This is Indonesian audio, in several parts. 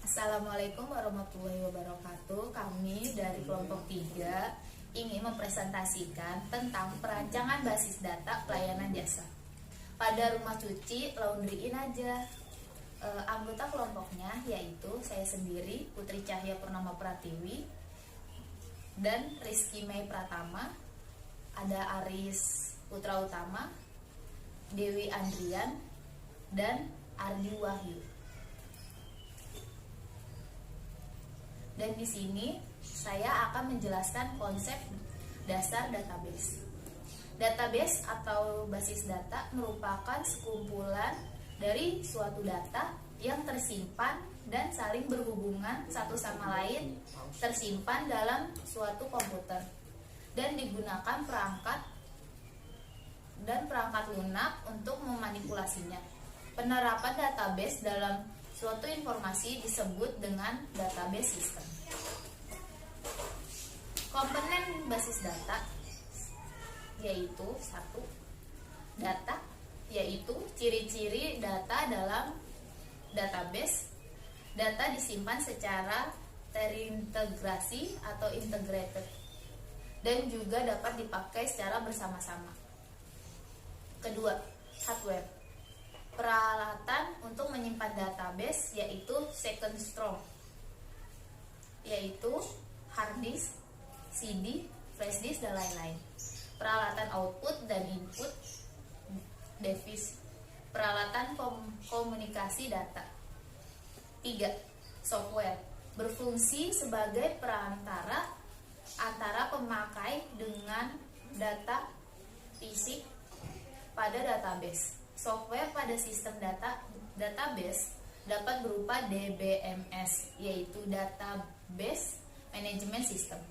Assalamualaikum warahmatullahi wabarakatuh. Kami dari kelompok 3 ingin mempresentasikan tentang perancangan basis data pelayanan jasa pada rumah cuci Laundry In aja. Anggota kelompoknya yaitu saya sendiri, Putri Cahya Purnama Pratiwi, dan Rizky Mei Pratama, ada Aris Putra Utama, Dewi Andrian, dan Ardi Wahyu. Dan di sini saya akan menjelaskan konsep dasar database. Database atau basis data merupakan sekumpulan dari suatu data yang tersimpan dan saling berhubungan satu sama lain, tersimpan dalam suatu komputer dan digunakan perangkat lunak untuk memanipulasinya. Penerapan database dalam suatu informasi disebut dengan database system. Komponen basis data yaitu 1. Data, yaitu ciri-ciri data dalam database. Data disimpan secara terintegrasi atau integrated dan juga dapat dipakai secara bersama-sama. Kedua, hardware. Peralatan untuk menyimpan database yaitu second strong, yaitu hard disk, CD, flash disk, dan lain-lain. Peralatan output dan input device, peralatan komunikasi data. 3. Software, berfungsi sebagai perantara antara pemakai dengan data fisik pada database. Software pada sistem database dapat berupa DBMS, yaitu Database Management System,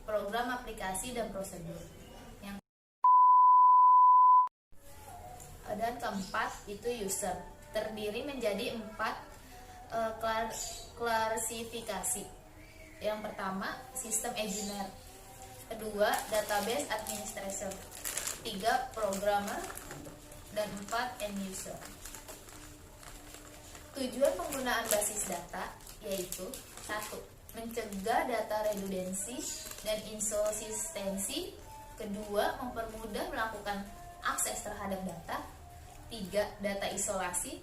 program aplikasi dan prosedur. Dan keempat itu user, terdiri menjadi 4 klasifikasi. Yang pertama, sistem engineer. Kedua, database administrator. 3, programmer. Dan 4, end user. Tujuan penggunaan basis data yaitu 1. Mencegah data redundansi dan inkonsistensi. Kedua, mempermudah melakukan akses terhadap data. 3. Data isolasi.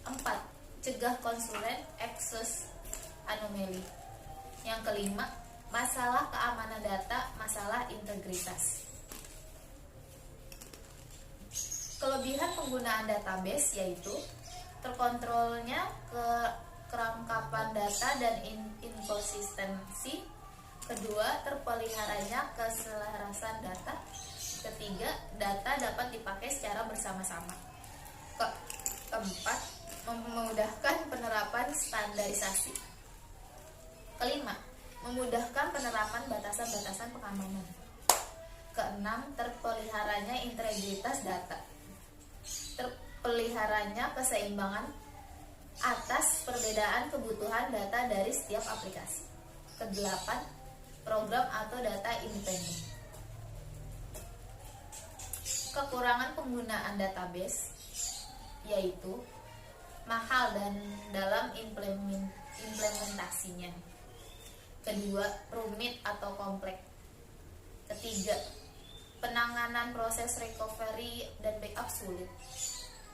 4. Cegah konsulen access anomali. Yang kelima, masalah keamanan data, masalah integritas. Kelebihan penggunaan database yaitu terkontrolnya kerangkapan data dan inkonsistensi. Kedua, terpeliharanya keselarasan data. Ketiga, data dapat dipakai secara bersama-sama. Keempat, memudahkan penerapan standarisasi. Kelima, memudahkan penerapan batasan-batasan pengamanan. Keenam, terpeliharanya integritas data. Terpeliharanya keseimbangan atas perbedaan kebutuhan data dari setiap aplikasi. Kedelapan, program atau data independen. Kekurangan penggunaan database yaitu mahal dan dalam implementasinya. Kedua, rumit atau kompleks. Ketiga, penanganan proses recovery dan backup sulit.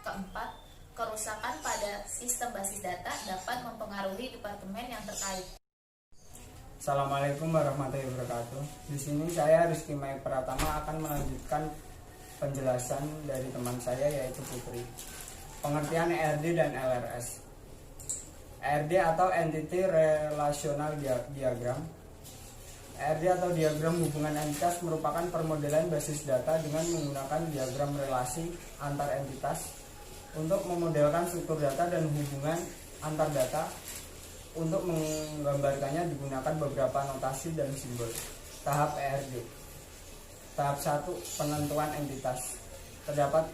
Keempat, kerusakan pada sistem basis data dapat mempengaruhi departemen yang terkait. Assalamualaikum warahmatullahi wabarakatuh. Di sini saya Rizky Mei Pratama akan melanjutkan penjelasan dari teman saya yaitu Putri. Pengertian ERD dan LRS. ERD atau Entity Relational Diagram. ERD atau diagram hubungan entitas merupakan permodelan basis data dengan menggunakan diagram relasi antar entitas untuk memodelkan struktur data dan hubungan antar data. Untuk menggambarkannya digunakan beberapa notasi dan simbol. Tahap ERD. Tahap 1, penentuan entitas. Terdapat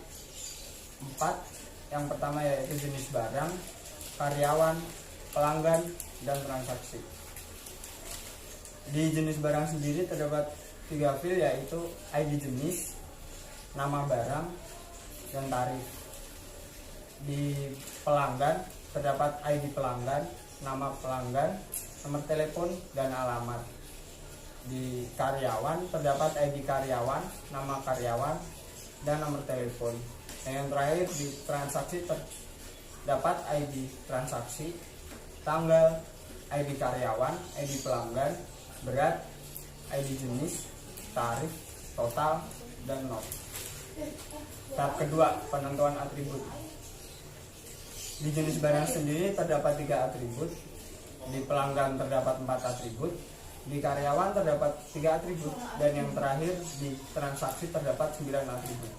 4. Yang pertama yaitu jenis barang, karyawan, pelanggan, dan transaksi. Di jenis barang sendiri terdapat 3 field yaitu ID jenis, nama barang, dan tarif. Di pelanggan terdapat ID pelanggan, nama pelanggan, nomor telepon, dan alamat. Di karyawan terdapat ID karyawan, nama karyawan, dan nomor telepon. Dan yang terakhir di transaksi terdapat ID transaksi, tanggal, ID karyawan, ID pelanggan, berat, ID jenis, tarif, total, dan not. Tahap kedua, penentuan atribut. Di jenis barang sendiri terdapat 3 atribut, di pelanggan terdapat 4 atribut, di karyawan terdapat 3 atribut, dan yang terakhir di transaksi terdapat 9 atribut.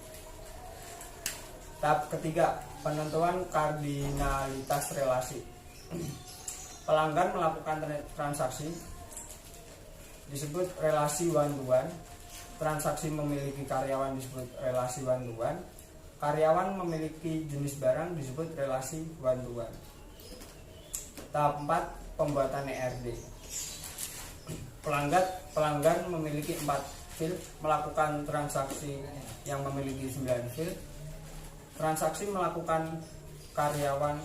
Tahap ketiga, penentuan kardinalitas relasi. Pelanggan melakukan transaksi disebut relasi one to one, transaksi memiliki karyawan disebut relasi one to one, karyawan memiliki jenis barang disebut relasi one to one. Tahap 4, pembuatan ERD. Pelanggan memiliki 4 field, melakukan transaksi yang memiliki 9 field. Transaksi melakukan karyawan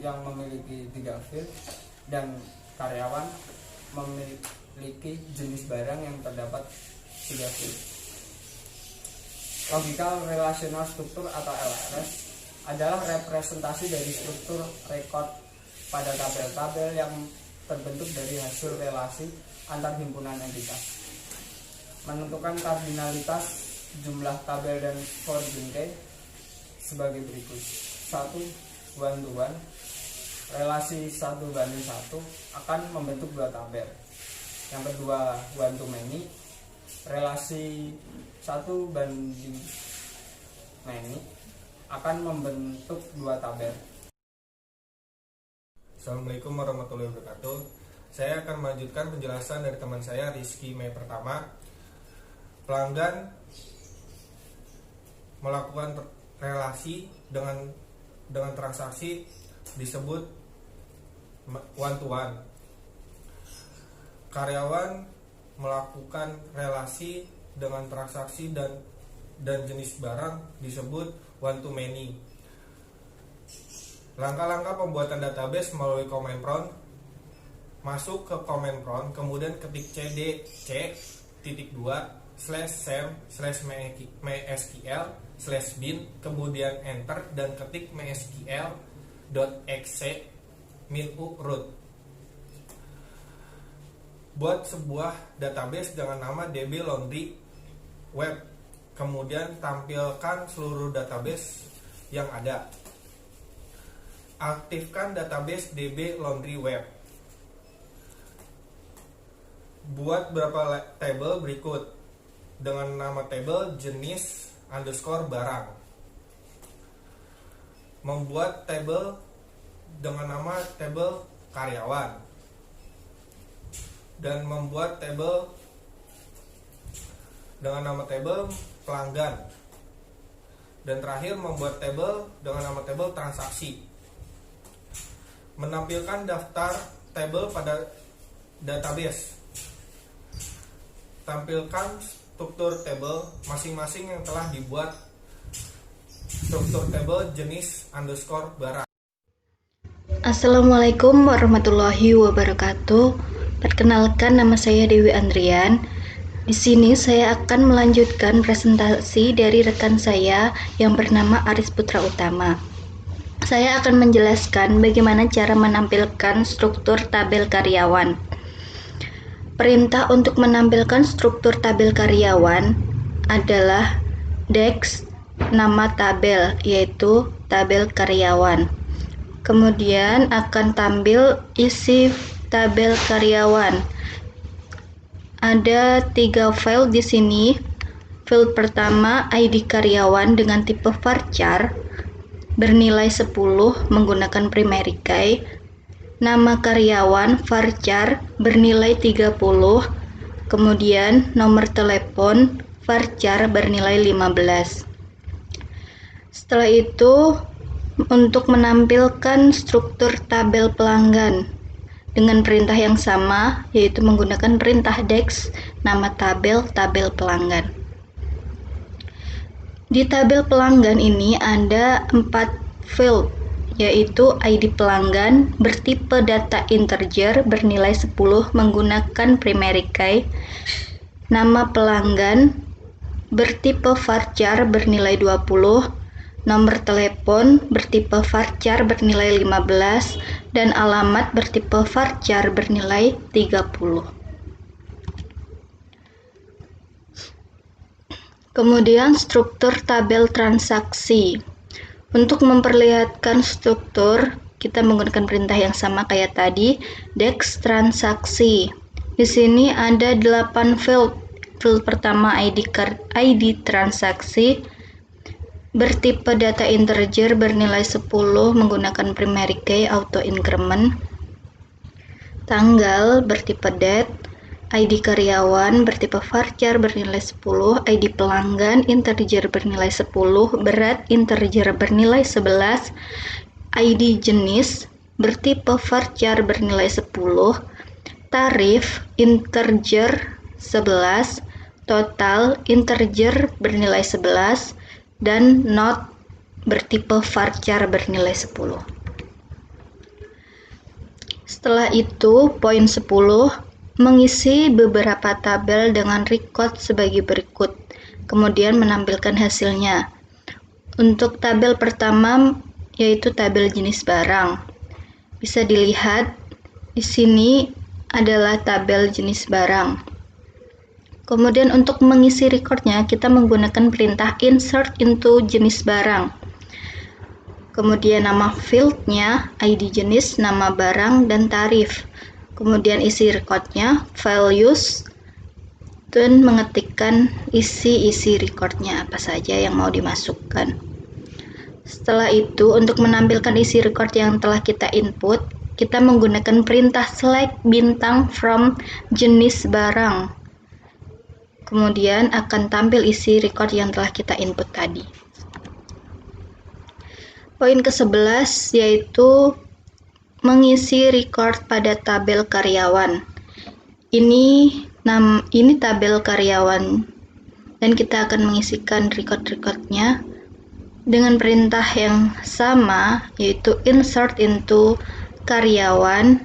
yang memiliki 3 field, dan karyawan memiliki jenis barang yang terdapat 3 field. Logical Relational Structure atau LRS adalah representasi dari struktur rekod pada tabel-tabel yang terbentuk dari hasil relasi antar himpunan entitas. Menentukan kardinalitas jumlah tabel dan skor bingkai sebagai berikut. 1. One to one. Relasi 1:1 akan membentuk 2 tabel. Yang kedua, one to many. Relasi 1:many akan membentuk 2 tabel. Assalamualaikum warahmatullahi wabarakatuh. Saya akan melanjutkan penjelasan dari teman saya Rizky Mei pertama. Pelanggan melakukan relasi dengan transaksi disebut one to one. Karyawan melakukan relasi dengan transaksi dan jenis barang disebut one to many. Langkah-langkah pembuatan database melalui command prompt. Masuk ke command prompt, kemudian ketik cd://sem/mysql/bin, kemudian enter dan ketik mysql.exe min root. Buat sebuah database dengan nama DB Laundry Web, kemudian tampilkan seluruh database yang ada. Aktifkan database DB Laundry Web. Buat beberapa table berikut dengan nama table jenis underscore barang. Membuat table dengan nama table karyawan, dan membuat table dengan nama table pelanggan, dan terakhir membuat table dengan nama table transaksi. Menampilkan daftar table pada database. Tampilkan struktur table masing-masing yang telah dibuat. Struktur table jenis underscore barang. Assalamualaikum warahmatullahi wabarakatuh. Perkenalkan, nama saya Dewi Andrian. Di sini saya akan melanjutkan presentasi dari rekan saya yang bernama Aris Putra Utama. Saya akan menjelaskan bagaimana cara menampilkan struktur tabel karyawan. Perintah untuk menampilkan struktur tabel karyawan adalah dex nama tabel, yaitu tabel karyawan. Kemudian akan tampil isi tabel karyawan. Ada 3 file di sini. File pertama ID karyawan dengan tipe varchar bernilai 10 menggunakan primary key. Nama karyawan varchar bernilai 30. Kemudian nomor telepon varchar bernilai 15. Setelah itu, untuk menampilkan struktur tabel pelanggan dengan perintah yang sama, yaitu menggunakan perintah dex nama tabel pelanggan. Di tabel pelanggan ini ada 4 field, yaitu ID pelanggan bertipe data integer bernilai 10 menggunakan primary key, nama pelanggan bertipe varchar bernilai 20, nomor telepon bertipe varchar bernilai 15, dan alamat bertipe varchar bernilai 30. Kemudian struktur tabel transaksi. Untuk memperlihatkan struktur, kita menggunakan perintah yang sama kayak tadi, dex transaksi. Di sini ada 8 field. Field pertama ID transaksi bertipe data integer bernilai 10 menggunakan primary key auto increment. Tanggal bertipe date, ID karyawan bertipe varchar bernilai 10, ID pelanggan integer bernilai 10, berat integer bernilai 11, ID jenis bertipe varchar bernilai 10, tarif integer 11, total integer bernilai 11, dan not bertipe varchar bernilai 10. Setelah itu, poin 10, mengisi beberapa tabel dengan record sebagai berikut, kemudian menampilkan hasilnya. Untuk tabel pertama yaitu tabel jenis barang. Bisa dilihat di sini adalah tabel jenis barang. Kemudian untuk mengisi recordnya kita menggunakan perintah insert into jenis barang. Kemudian nama fieldnya, ID jenis, nama barang, dan tarif. Kemudian isi recordnya, values, dan mengetikkan isi recordnya apa saja yang mau dimasukkan. Setelah itu, untuk menampilkan isi record yang telah kita input, kita menggunakan perintah select bintang from jenis barang. Kemudian akan tampil isi record yang telah kita input tadi. Poin ke-11 yaitu mengisi record pada tabel karyawan. Ini tabel karyawan dan kita akan mengisikan record-recordnya dengan perintah yang sama, yaitu insert into karyawan,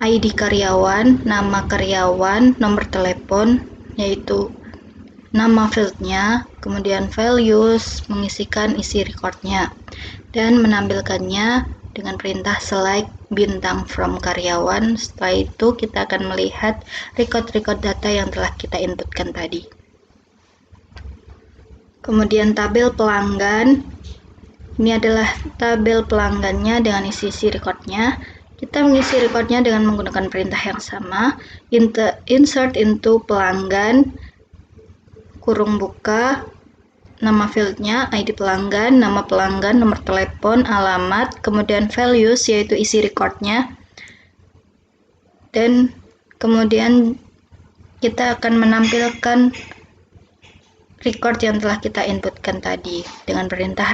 ID karyawan, nama karyawan, nomor telepon, yaitu nama fieldnya, kemudian values, mengisikan isi recordnya, dan menampilkannya dengan perintah select bintang from karyawan. Setelah itu kita akan melihat record-record data yang telah kita inputkan tadi. Kemudian tabel pelanggan, ini adalah tabel pelanggannya dengan isi recordnya. Kita mengisi recordnya dengan menggunakan perintah yang sama, insert into pelanggan, kurung buka, nama fieldnya, ID pelanggan, nama pelanggan, nomor telepon, alamat, kemudian values yaitu isi recordnya, dan kemudian kita akan menampilkan record yang telah kita inputkan tadi dengan perintah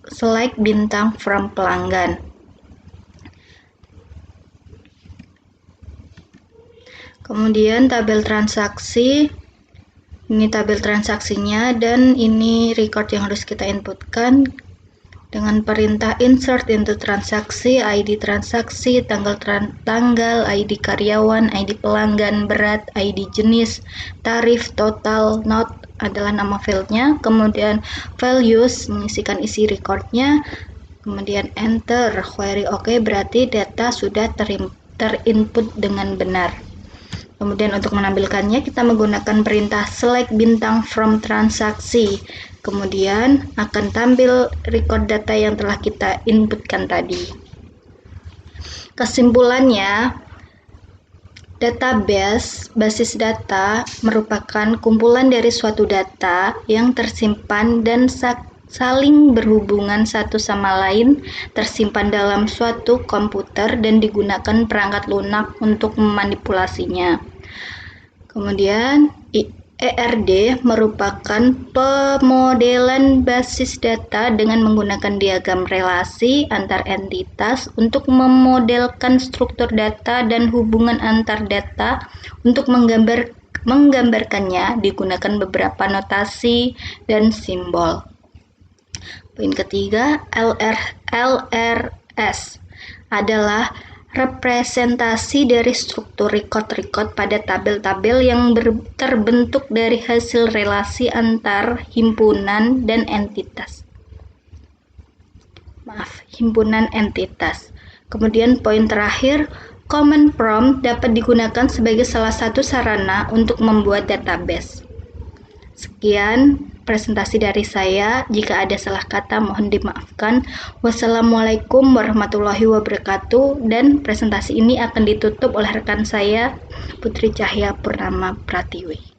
select bintang from pelanggan. Kemudian tabel transaksi, ini tabel transaksinya dan ini record yang harus kita inputkan dengan perintah insert into transaksi, ID transaksi, tanggal, ID karyawan, ID pelanggan, berat, ID jenis, tarif, total, not adalah nama fieldnya, kemudian values mengisikan isi recordnya, kemudian enter, query oke, berarti data sudah terinput dengan benar. Kemudian untuk menampilkannya kita menggunakan perintah select bintang from transaksi. Kemudian akan tampil record data yang telah kita inputkan tadi. Kesimpulannya, database basis data merupakan kumpulan dari suatu data yang tersimpan dan saling berhubungan satu sama lain, tersimpan dalam suatu komputer dan digunakan perangkat lunak untuk memanipulasinya. Kemudian ERD merupakan pemodelan basis data dengan menggunakan diagram relasi antar entitas untuk memodelkan struktur data dan hubungan antar data. Untuk menggambarkannya digunakan beberapa notasi dan simbol. Poin ketiga, LRS adalah representasi dari struktur record pada tabel-tabel yang terbentuk dari hasil relasi antar himpunan entitas. Kemudian poin terakhir, Common Prompt dapat digunakan sebagai salah satu sarana untuk membuat database. Sekian presentasi dari saya. Jika ada salah kata mohon dimaafkan. Wassalamualaikum warahmatullahi wabarakatuh. Dan presentasi ini akan ditutup oleh rekan saya, Putri Cahya Purnama Pratiwi.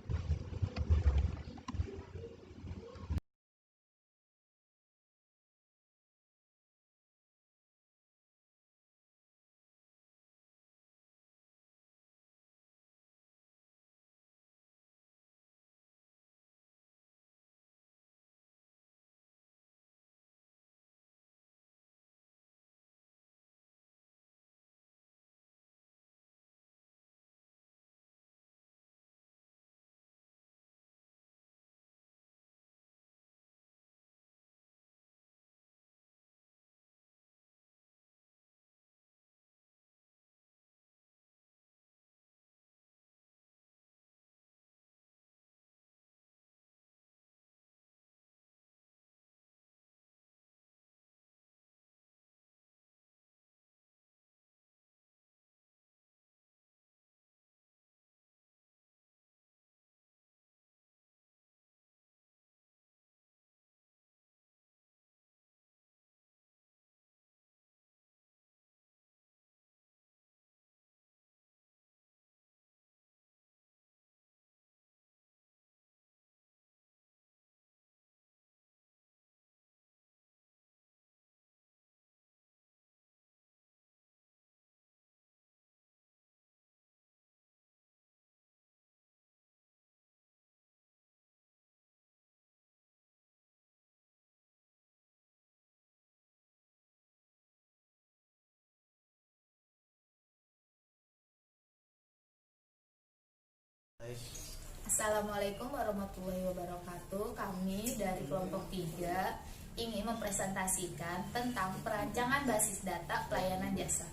Assalamualaikum warahmatullahi wabarakatuh. Kami dari kelompok 3 ingin mempresentasikan tentang perancangan basis data pelayanan jasa.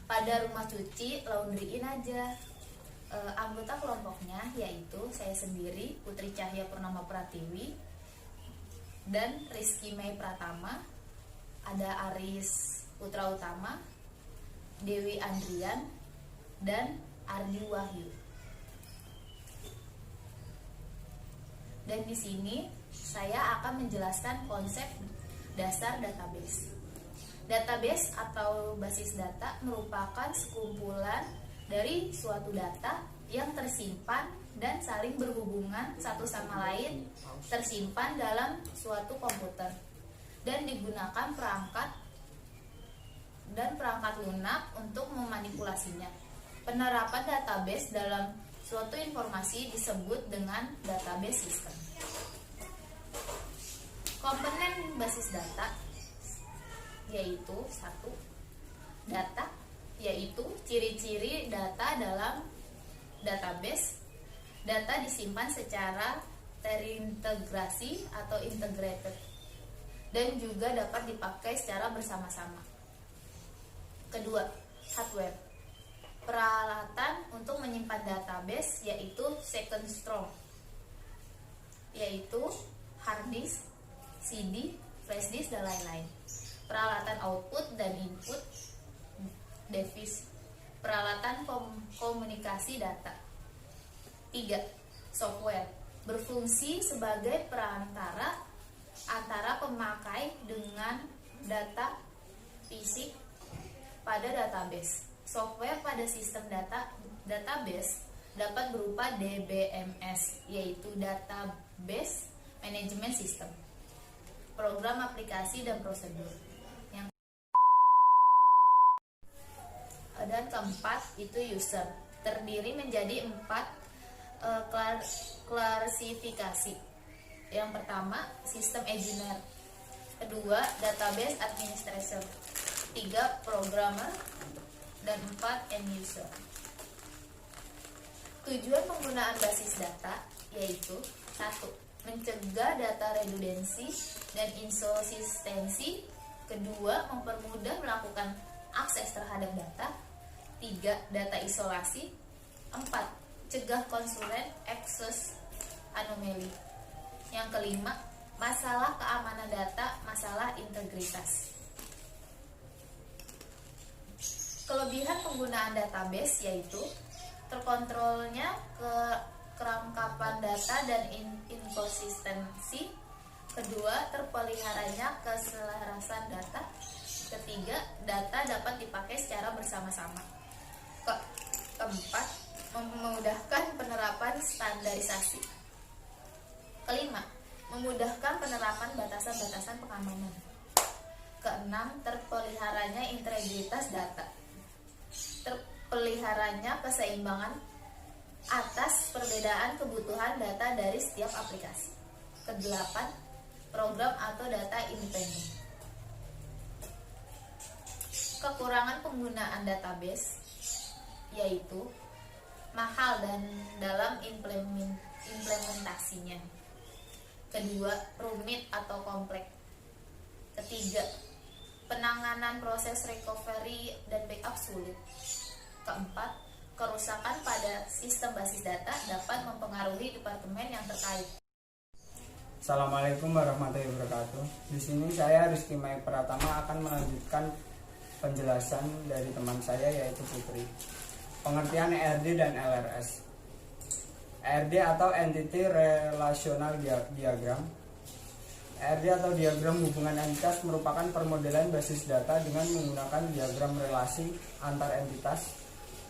Pada rumah cuci laundry in aja. Anggota kelompoknya yaitu saya sendiri, Putri Cahya Purnama Pratiwi, dan Rizky Mei Pratama, ada Aris Putra Utama, Dewi Andrian, dan Ardi Wahyu. Dan di sini saya akan menjelaskan konsep dasar database. Database atau basis data merupakan sekumpulan dari suatu data yang tersimpan dan saling berhubungan satu sama lain, tersimpan dalam suatu komputer dan digunakan perangkat lunak untuk memanipulasinya. Penerapan database dalam suatu informasi disebut dengan database system. Komponen basis data yaitu 1. Data, yaitu ciri-ciri data dalam database. Data disimpan secara terintegrasi atau integrated dan juga dapat dipakai secara bersama-sama. Kedua, hardware. Peralatan untuk menyimpan database yaitu second strong, yaitu hard disk, CD, flash disk, dan lain-lain. Peralatan output dan input device, peralatan komunikasi data. 3. Software, berfungsi sebagai perantara antara pemakai dengan data fisik pada database. Software pada sistem database dapat berupa DBMS, yaitu Database Management System, program aplikasi dan prosedur. Dan keempat itu user, terdiri menjadi 4 klasifikasi. Yang pertama, sistem engineer. Kedua, database administrator. 3, programmer. Dan 4, end user. Tujuan penggunaan basis data yaitu 1. mencegah data redundansi dan inkonsistensi. Kedua, mempermudah melakukan akses terhadap data. 3. Data isolasi. 4. Cegah konsulen access anomali. Yang kelima, masalah keamanan data, masalah integritas. Kelebihan penggunaan database yaitu terkontrolnya kerangkapan data dan inkonsistensi. Kedua, terpeliharanya keselarasan data. Ketiga, data dapat dipakai secara bersama-sama. Keempat, memudahkan penerapan standarisasi. Kelima, memudahkan penerapan batasan-batasan pengamanan. Keenam, terpeliharanya integritas data. Terpeliharanya keseimbangan atas perbedaan kebutuhan data dari setiap aplikasi. Kedelapan, program atau data independen. Kekurangan penggunaan database yaitu mahal dan dalam implementasinya. Kedua, rumit atau kompleks. Ketiga, penanganan proses recovery dan backup sulit. Keempat, kerusakan pada sistem basis data dapat mempengaruhi departemen yang terkait. Assalamualaikum warahmatullahi wabarakatuh. Di sini saya Rizky Mai Pratama akan melanjutkan penjelasan dari teman saya yaitu Putri. Pengertian ERD dan LRS. ERD atau Entity Relational Diagram. ERD atau diagram hubungan entitas merupakan permodelan basis data dengan menggunakan diagram relasi antar entitas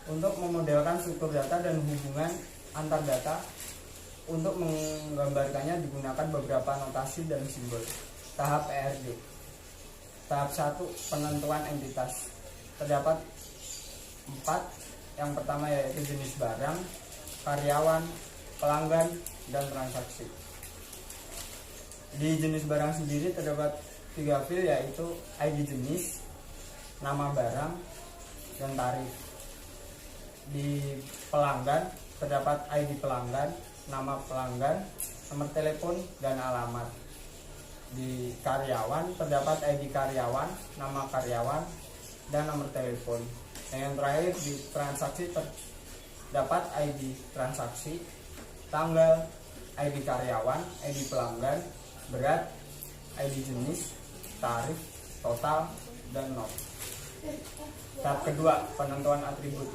untuk memodelkan struktur data dan hubungan antar data. Untuk menggambarkannya digunakan beberapa notasi dan simbol. Tahap ERD. Tahap 1, penentuan entitas. Terdapat 4. Yang pertama yaitu jenis barang, karyawan, pelanggan, dan transaksi. Di jenis barang sendiri terdapat 3 field yaitu ID jenis, nama barang, dan tarif. Di pelanggan terdapat ID pelanggan, nama pelanggan, nomor telepon, dan alamat. Di karyawan terdapat ID karyawan, nama karyawan, dan nomor telepon. Yang terakhir di transaksi terdapat ID transaksi, tanggal, ID karyawan, ID pelanggan, berat, ID jenis, tarif, total, dan not. Tahap kedua, penentuan atribut.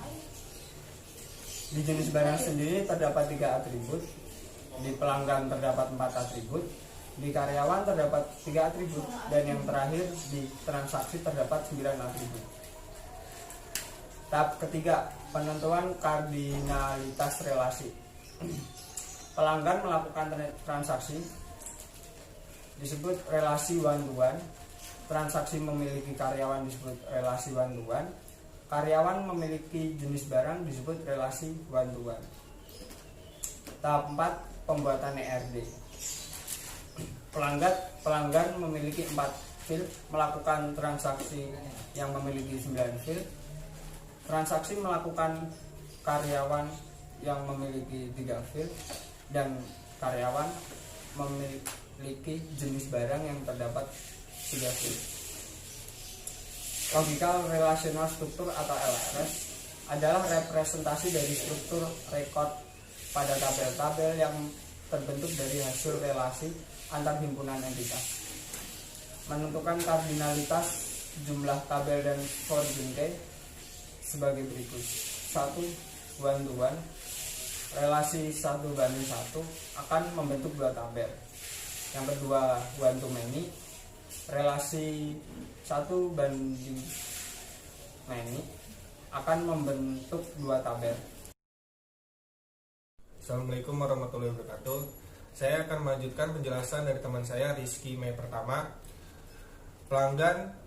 Di jenis barang sendiri terdapat 3 atribut. Di pelanggan terdapat 4 atribut. Di karyawan terdapat 3 atribut. Dan yang terakhir di transaksi terdapat 9 atribut. Tahap ketiga, penentuan kardinalitas relasi. Pelanggan melakukan transaksi disebut relasi one to one. Transaksi memiliki karyawan disebut relasi one to one. Karyawan memiliki jenis barang disebut relasi one to one. Tahap 4, pembuatan ERD. Pelanggan memiliki 4 field, melakukan transaksi yang memiliki 9 field. Transaksi melakukan karyawan yang memiliki 3 field, dan karyawan memiliki jenis barang yang terdapat 3 field. Logical Relational Structure atau LRS adalah representasi dari struktur rekod pada tabel-tabel yang terbentuk dari hasil relasi antar himpunan entitas. Menentukan kardinalitas jumlah tabel dan koordinat sebagai berikut. 1. One to one. Relasi 1:1 akan membentuk 2 tabel. Yang kedua, one to many. Relasi 1:many akan membentuk 2 tabel. Assalamualaikum warahmatullahi wabarakatuh. Saya akan melanjutkan penjelasan dari teman saya Rizky Mai Pertama. Pelanggan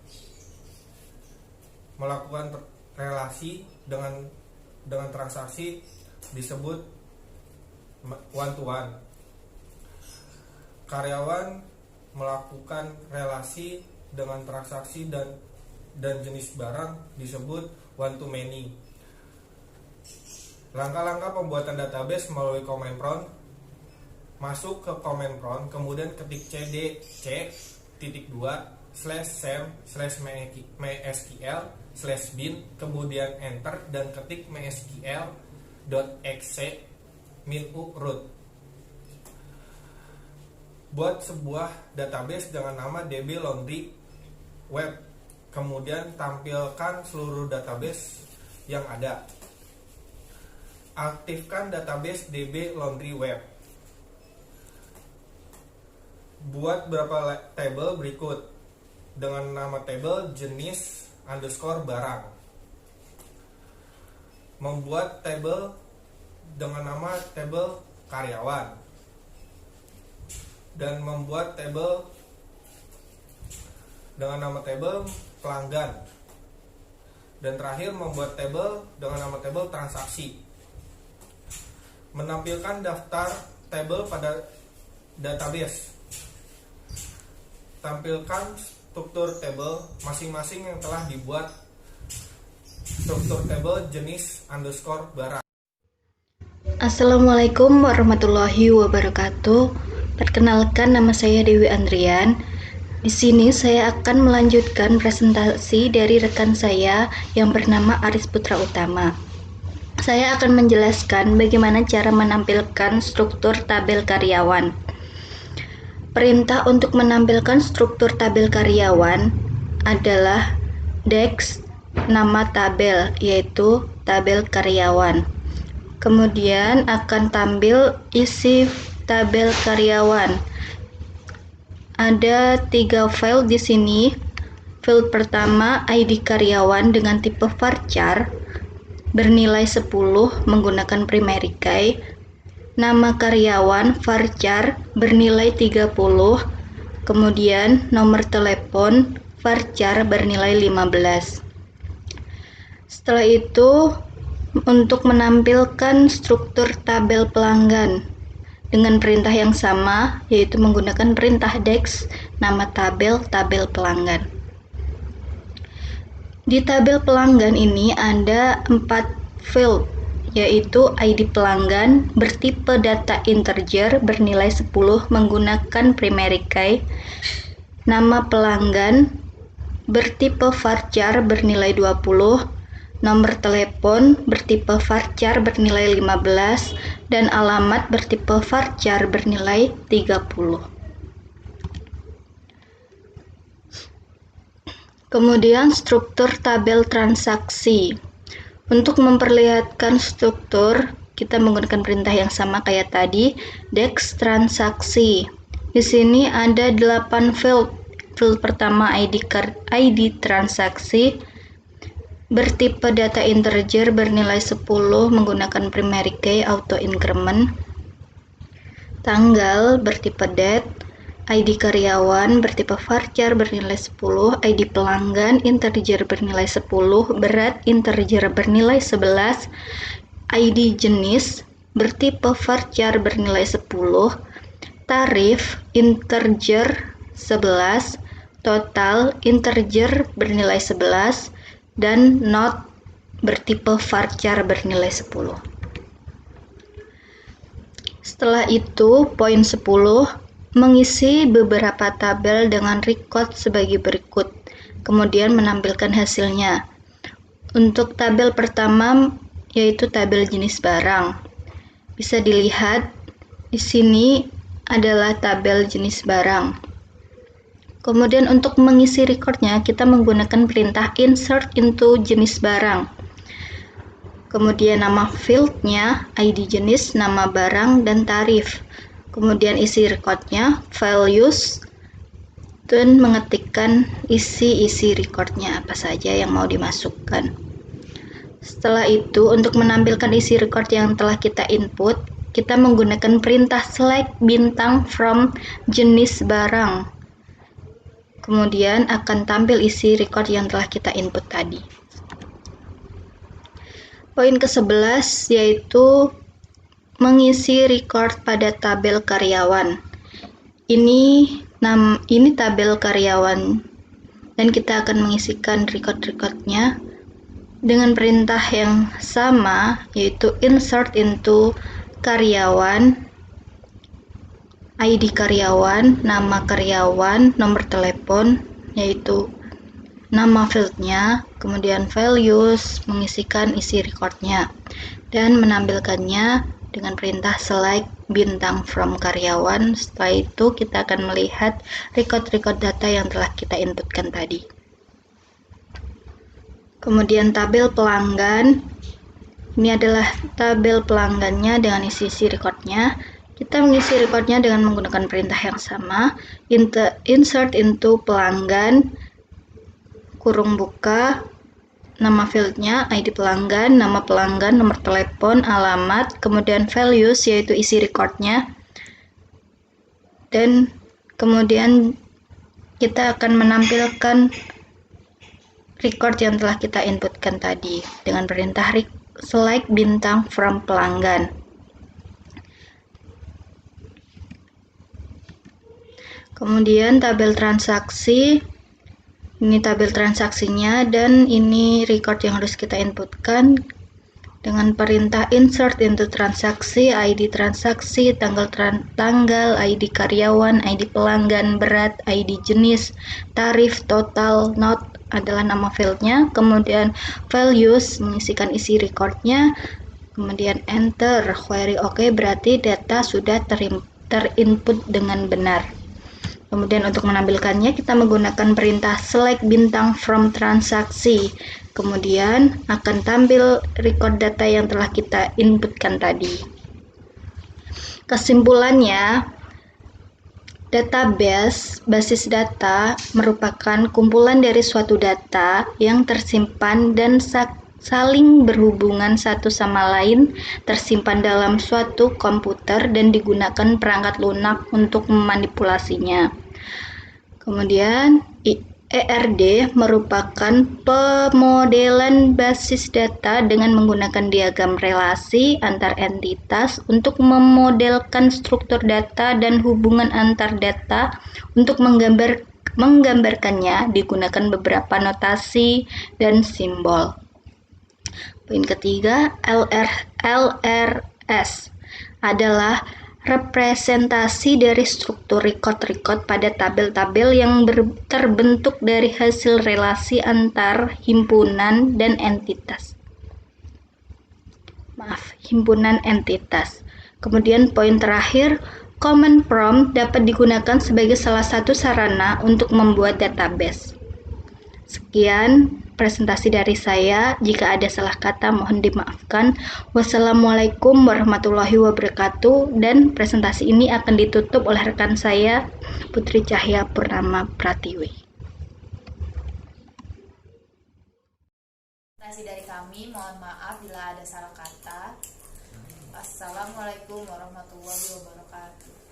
melakukan relasi dengan transaksi disebut one to one. Karyawan melakukan relasi dengan transaksi dan jenis barang disebut one to many. Langkah-langkah pembuatan database melalui command prompt masuk ke command prompt, kemudian ketik cd://sam/mysql/bin, kemudian enter dan ketik mysql.exe -u root. Buat sebuah database dengan nama DB Laundry Web, kemudian tampilkan seluruh database yang ada. Aktifkan database DB Laundry Web. Buat beberapa table berikut dengan nama table jenis _ barang. Membuat table dengan nama table karyawan. Dan membuat table dengan nama table pelanggan. Dan terakhir membuat table dengan nama table transaksi. Menampilkan daftar table pada database. Tampilkan struktur table masing-masing yang telah dibuat. Struktur table jenis _ barang. Assalamualaikum warahmatullahi wabarakatuh. Perkenalkan, nama saya Dewi Andrian. Di sini saya akan melanjutkan presentasi dari rekan saya yang bernama Aris Putra Utama. Saya akan menjelaskan bagaimana cara menampilkan struktur tabel karyawan. Perintah untuk menampilkan struktur tabel karyawan adalah dex nama tabel, yaitu tabel karyawan. Kemudian akan tampil isi tabel karyawan. Ada 3 file di sini. File pertama ID karyawan dengan tipe varchar bernilai 10 menggunakan primary key. Nama karyawan varchar bernilai 30. Kemudian nomor telepon varchar bernilai 15. Setelah itu, untuk menampilkan struktur tabel pelanggan dengan perintah yang sama, yaitu menggunakan perintah dex nama tabel pelanggan. Di tabel pelanggan ini ada 4 field, yaitu ID pelanggan bertipe data integer bernilai 10 menggunakan primary key, nama pelanggan bertipe varchar bernilai 20, nomor telepon bertipe varchar bernilai 15, dan alamat bertipe varchar bernilai 30. Kemudian struktur tabel transaksi. Untuk memperlihatkan struktur, kita menggunakan perintah yang sama kayak tadi, dex transaksi. Di sini ada 8 field. Field pertama ID transaksi bertipe data integer bernilai 10 menggunakan primary key auto increment. Tanggal bertipe date. ID karyawan bertipe varchar bernilai 10, ID pelanggan integer bernilai 10, berat integer bernilai 11, ID jenis bertipe varchar bernilai 10, tarif integer 11, total integer bernilai 11, dan not bertipe varchar bernilai 10. Setelah itu, poin 10, mengisi beberapa tabel dengan record sebagai berikut, kemudian menampilkan hasilnya. Untuk tabel pertama, yaitu tabel jenis barang. Bisa dilihat di sini adalah tabel jenis barang. Kemudian untuk mengisi recordnya, kita menggunakan perintah insert into jenis barang. Kemudian nama fieldnya, ID jenis, nama barang, dan tarif. Kemudian isi recordnya, values, dan mengetikkan isi recordnya apa saja yang mau dimasukkan. Setelah itu, untuk menampilkan isi record yang telah kita input, kita menggunakan perintah select bintang from jenis barang. Kemudian akan tampil isi record yang telah kita input tadi. Poin ke-11 yaitu mengisi record pada tabel karyawan. Ini tabel karyawan dan kita akan mengisikan record-recordnya dengan perintah yang sama, yaitu insert into karyawan ID karyawan, nama karyawan, nomor telepon, yaitu nama fieldnya, kemudian values, mengisikan isi recordnya, dan menampilkannya dengan perintah select bintang from karyawan. Setelah itu kita akan melihat record-record data yang telah kita inputkan tadi. Kemudian tabel pelanggan, ini adalah tabel pelanggannya dengan isi recordnya. Kita mengisi recordnya dengan menggunakan perintah yang sama, insert into pelanggan, kurung buka, nama fieldnya, ID pelanggan, nama pelanggan, nomor telepon, alamat, kemudian values yaitu isi recordnya, dan kemudian kita akan menampilkan record yang telah kita inputkan tadi dengan perintah select bintang from pelanggan. Kemudian tabel transaksi, ini tabel transaksinya dan ini record yang harus kita inputkan dengan perintah insert into transaksi, ID transaksi, tanggal, ID karyawan, ID pelanggan, berat, ID jenis, tarif, total, not adalah nama fieldnya, kemudian values mengisikan isi recordnya, kemudian enter, query oke, berarti data sudah terinput dengan benar. Kemudian untuk menampilkannya kita menggunakan perintah select bintang from transaksi. Kemudian akan tampil record data yang telah kita inputkan tadi. Kesimpulannya, database, basis data merupakan kumpulan dari suatu data yang tersimpan dan saling berhubungan satu sama lain, tersimpan dalam suatu komputer dan digunakan perangkat lunak untuk memanipulasinya. Kemudian ERD merupakan pemodelan basis data dengan menggunakan diagram relasi antar entitas untuk memodelkan struktur data dan hubungan antar data. Untuk menggambarkannya digunakan beberapa notasi dan simbol. Poin ketiga, LRS adalah representasi dari struktur record pada tabel-tabel yang terbentuk dari hasil relasi antar himpunan dan entitas. Himpunan entitas. Kemudian poin terakhir, command prompt dapat digunakan sebagai salah satu sarana untuk membuat database. Sekian presentasi dari saya. Jika ada salah kata mohon dimaafkan. Wassalamualaikum warahmatullahi wabarakatuh. Dan presentasi ini akan ditutup oleh rekan saya Putri Cahya Purnama Pratiwi. Presentasi dari kami, mohon maaf bila ada salah kata. Wassalamualaikum warahmatullahi wabarakatuh.